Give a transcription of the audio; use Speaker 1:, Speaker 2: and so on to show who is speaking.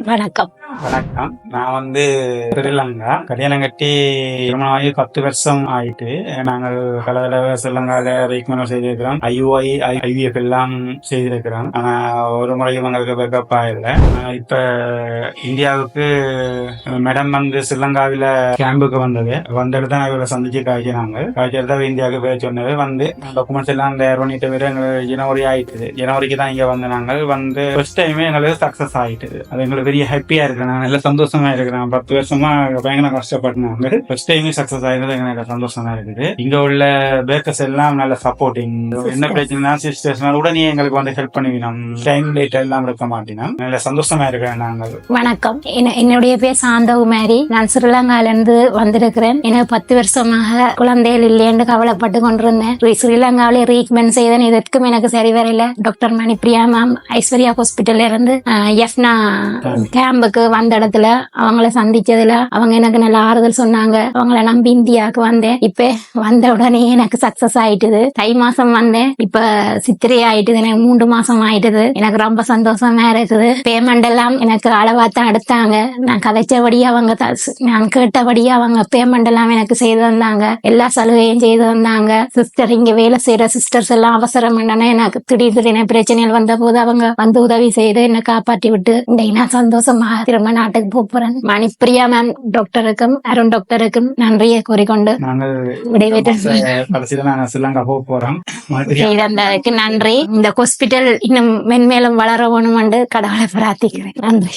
Speaker 1: வணக்கம்.
Speaker 2: வணக்கம். நான் ஸ்ரீலங்கா கல்யாணம் கட்டி திருமணமாகி 10 வருஷம் ஆயிட்டு. நாங்கள் பல தடவை ஸ்ரீலங்கால ட்ரீட்மெண்ட் செய்திருக்கிறோம். IUI IVF எல்லாம் செய்திருக்கிறோம். ஆனா ஒரு முறையும் எங்களுக்கு பேக்கப் ஆகல. இப்ப இந்தியாவுக்கு மேடம் ஸ்ரீலங்காவில கேம்புக்கு வந்துட்டு தான் இவரை சந்திச்சு காய்ச்சல் தான் இந்தியாவுக்கு போய் சொன்னது. டாக்குமெண்ட்ஸ் எல்லாம் தயார் பண்ணிட்டு வர ஜனவரி ஆயிட்டுது. ஜனவரிக்கு தான் இங்க நாங்கள் ஃபர்ஸ்ட் டைமே எங்களுக்கு சக்சஸ் ஆயிட்டுது. அது எங்களுக்கு பெரிய ஹாப்பியா இருக்கு. நான் நல்ல சந்தோஷமா இருக்கிறேன். 10 வருஷமா பயங்கர கஷ்டப்பட்டேன். ஃபர்ஸ்ட் டைமே சக்சஸ் ஆயிருந்தது எனக்கு சந்தோஷமா இருக்குது. இங்க உள்ள பேக்கர்ஸ் எல்லாம் நல்ல சப்போர்ட்டிங். என்ன பிரச்சனை சிஸ்டர்ஸ் உடனே எங்களுக்கு ஹெல்ப் பண்ணுவீங்க. டைம் லேட் எல்லாம் இருக்க மாட்டேன்னா நல்ல சந்தோஷமா இருக்கிறேன். நாங்கள்
Speaker 1: வணக்கம். என்னுடைய பேர் சாந்தகுமாரி. நான் ஸ்ரீலங்கால இருந்து வந்திருக்கிறேன். எனக்கு 10 வருஷமாக குழந்தைகள் இல்லைன்னு கவலைப்பட்டு கொண்டிருந்தேன். ஸ்ரீலங்காவிலே ட்ரீட்மெண்ட் செய்தேன். இதற்கும் எனக்கு சரி வரல. டாக்டர் மணிப்பிரியா மேம் ஐஸ்வர்யா ஹாஸ்பிட்டல்ல இருந்து எஃப்னா கேம்புக்கு வந்த இடத்துல அவங்கள சந்திச்சதுல அவங்க எனக்கு நல்ல ஆறுதல் சொன்னாங்க. அவங்கள நம்பி இந்தியாவுக்கு வந்தேன். இப்ப வந்த உடனே எனக்கு சக்சஸ் ஆயிட்டுது. தை மாசம் வந்தேன். இப்ப சித்திரை ஆயிட்டுது. எனக்கு 3 மாசம் ஆயிட்டுது. எனக்கு ரொம்ப சந்தோஷமா இருக்குது. பேமெண்ட் எல்லாம் எனக்கு அளவாத்தான் எடுத்தாங்க. நான் கதைச்சபடி அவங்க நான் கேட்டபடி அவங்க பேமெண்ட் எல்லாம் எனக்கு செய்து வந்தாங்க. எல்லா சலுகையும் செய்து வந்தாங்க. சிஸ்டர் இங்க வேலை செய்யற சிஸ்டர்ஸ் எல்லாம் அவசரம் என்னன்னா எனக்கு திடீர்னு பிரச்சனைகள் வந்த போது அவங்க உதவி செய்து என்னை காப்பாற்றி விட்டு நான் சந்தோஷமா திரும்ப நாட்டுக்கு போறேன். மணிப்பிரியா மேம் டாக்டருக்கும் அருண் டாக்டருக்கும் நன்றியை கூறிக்கொண்டு நன்றி. இந்த ஹாஸ்பிட்டல் இன்னும் மென்மேலும் வளர வேணும் என்று கடவுளை பிரார்த்திக்கிறேன். நன்றி.